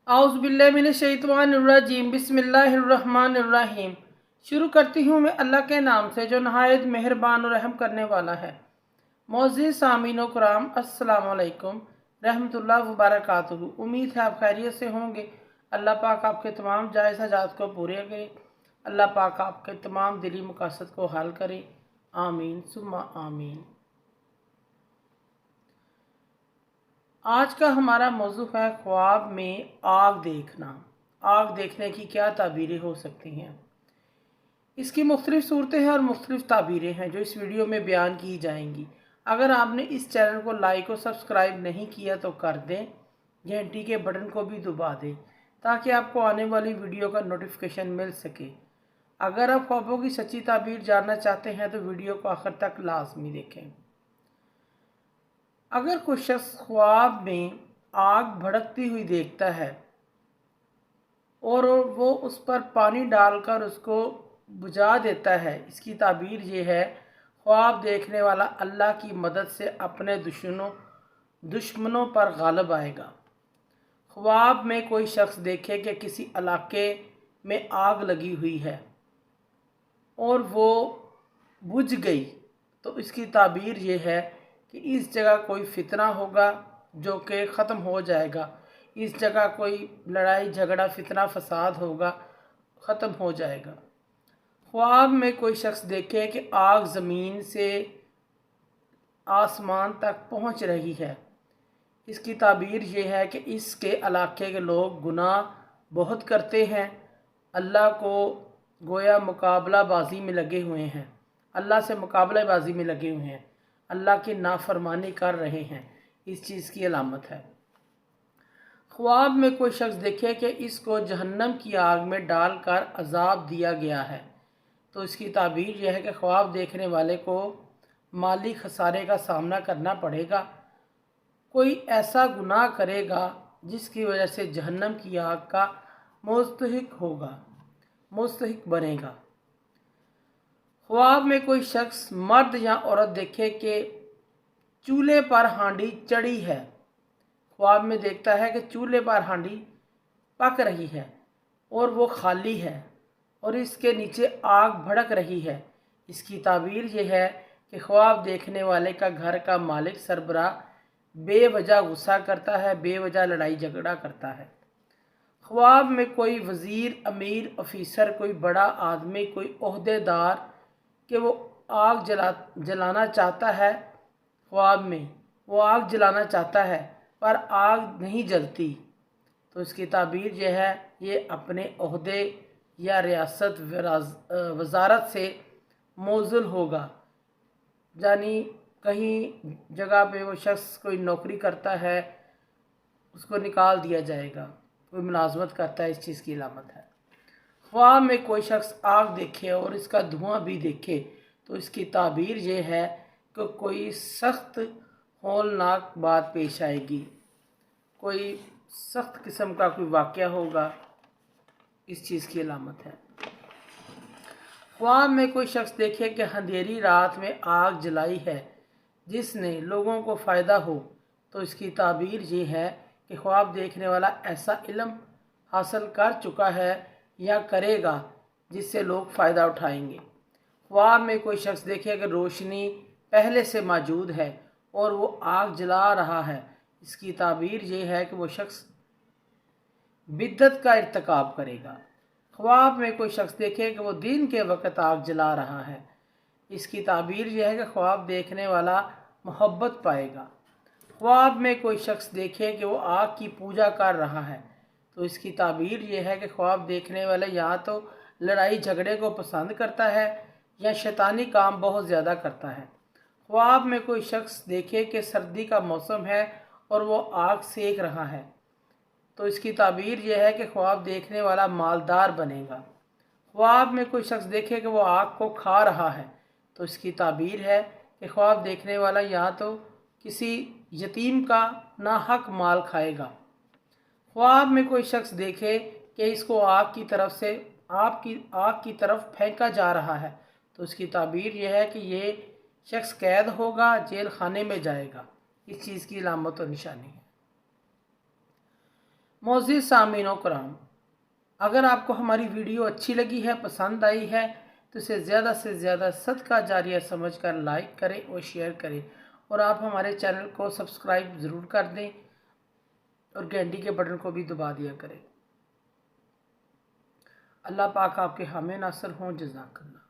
औज़ुबिल्लाहिमिनश्शैतानिर्रजीम बिस्मिल्लाहिर्रहमानिर्रहीम। शुरू करती हूँ मैं अल्लाह के नाम से जो नहायत मेहरबान और रहम करने वाला है। मोअज़्ज़िज़ सामीन कराम, अस्सलामु अलैकुम रहमतुल्लाहि व बरकातुहू। उम्मीद है आप खैरियत से होंगे। अल्लाह पाक आपके तमाम जायज़ हाजात को पूरे करे। अल्लाह पाक आपके तमाम दिली मकासद को हल करे। आमीन सुम्मा आमीन। आज का हमारा मौजू है ख्वाब में आग देखना। आग देखने की क्या ताबीरें हो सकती हैं। इसकी मुख्तलिफ़ सूरतें हैं और मुख्तलिफ़ ताबीरें हैं जो इस वीडियो में बयान की जाएंगी। अगर आपने इस चैनल को लाइक और सब्सक्राइब नहीं किया तो कर दें, घंटी के बटन को भी दबा दें ताकि आपको आने वाली वीडियो का नोटिफिकेशन मिल सके। अगर आप ख्वाबों की सच्ची ताबीर जानना चाहते हैं तो वीडियो को आखिर तक लाजमी देखें। अगर कोई शख्स ख्वाब में आग भड़कती हुई देखता है और वो उस पर पानी डालकर उसको बुझा देता है, इसकी ताबीर ये है ख्वाब देखने वाला अल्लाह की मदद से अपने दुश्मनों पर गालिब आएगा। ख्वाब में कोई शख्स देखे कि किसी इलाके में आग लगी हुई है और वो बुझ गई, तो इसकी ताबीर ये है कि इस जगह कोई फितना होगा जो कि ख़त्म हो जाएगा। इस जगह कोई लड़ाई झगड़ा फितना फसाद होगा, ख़त्म हो जाएगा। ख्वाब में कोई शख्स देखे कि आग ज़मीन से आसमान तक पहुंच रही है, इसकी ताबीर ये है कि इसके इलाके के लोग गुनाह बहुत करते हैं, अल्लाह को गोया मुकाबलाबाजी में लगे हुए हैं, अल्लाह से मुकाबलाबाजी में लगे हुए हैं, अल्लाह की नाफरमानी कर रहे हैं। इस चीज़ की अलामत है। ख्वाब में कोई शख्स देखे कि इसको जहन्नम की आग में डालकर अजाब दिया गया है, तो इसकी ताबीर यह है कि ख्वाब देखने वाले को माली खसारे का सामना करना पड़ेगा। कोई ऐसा गुनाह करेगा जिसकी वजह से जहन्नम की आग का मुस्तहिक बनेगा। ख्वाब में कोई शख्स मर्द या औरत देखे कि चूल्हे पर हांडी चढ़ी है। ख्वाब में देखता है कि चूल्हे पर हांडी पक रही है और वो खाली है और इसके नीचे आग भड़क रही है। इसकी ताबीर यह है कि ख्वाब देखने वाले का घर का मालिक सरबराह बेवजह गुस्सा करता है, बेवजह लड़ाई झगड़ा करता है। ख्वाब में कोई वज़ीर, अमीर, ऑफिसर, कोई बड़ा आदमी, कोई ओहदेदार कि वो आग जलाना चाहता है, ख्वाब में वो आग जलाना चाहता है पर आग नहीं जलती, तो इसकी ताबीर यह है ये अपने ओहदे या रियासत वजारत से मोज़िल होगा। यानी कहीं जगह पे वो शख्स कोई नौकरी करता है, उसको निकाल दिया जाएगा, कोई मुलाजमत करता है, इस चीज़ की अलामत है। ख्वाब में कोई शख्स आग देखे और इसका धुआं भी देखे, तो इसकी ताबीर ये है कि कोई सख्त हौलनाक बात पेश आएगी, कोई सख्त किस्म का कोई वाक़या होगा, इस चीज़ की अलामत है। ख्वाब में कोई शख्स देखे कि अंधेरी रात में आग जलाई है जिसने लोगों को फ़ायदा हो, तो इसकी ताबीर ये है कि ख्वाब देखने वाला ऐसा इल्म हासिल कर चुका है या करेगा जिससे लोग फ़ायदा उठाएंगे। ख्वाब में कोई शख्स देखे कि रोशनी पहले से मौजूद है और वो आग जला रहा है, इसकी ताबीर ये है कि वो शख्स बिद्दत का इर्तिकाब करेगा। ख्वाब में कोई शख्स देखे कि वो दिन के वक़्त आग जला रहा है, इसकी ताबीर यह है कि ख्वाब देखने वाला मोहब्बत पाएगा। ख्वाब में कोई शख्स देखे कि वो आग की पूजा कर रहा है, तो इसकी ताबीर यह है कि ख्वाब देखने वाला या तो लड़ाई झगड़े को पसंद करता है या शैतानी काम बहुत ज़्यादा करता है। ख्वाब में कोई शख्स देखे कि सर्दी का मौसम है और वो आग सेक रहा है, तो इसकी ताबीर यह है कि ख्वाब देखने वाला मालदार बनेगा। ख्वाब में कोई शख्स देखे कि वो आग को खा रहा है, तो इसकी ताबीर है कि ख्वाब देखने वाला या तो किसी यतीम का नाहक माल खाएगा। ख्वाब में कोई शख्स देखे कि इसको आग की तरफ फेंका जा रहा है, तो इसकी ताबीर यह है कि ये शख्स कैद होगा, जेल खाने में जाएगा। इस चीज़ की अलामत और निशानी है। मोअज़्ज़िज़ सामीन कराम, अगर आपको हमारी वीडियो अच्छी लगी है, पसंद आई है, तो इसे ज़्यादा से ज़्यादा सदका जारिया समझकर लाइक करें और शेयर करें, और आप हमारे चैनल को सब्सक्राइब ज़रूर कर दें और घंटी के बटन को भी दबा दिया करें। अल्लाह पाक आपके हामी नासर हों। जज़ाकल्लाह।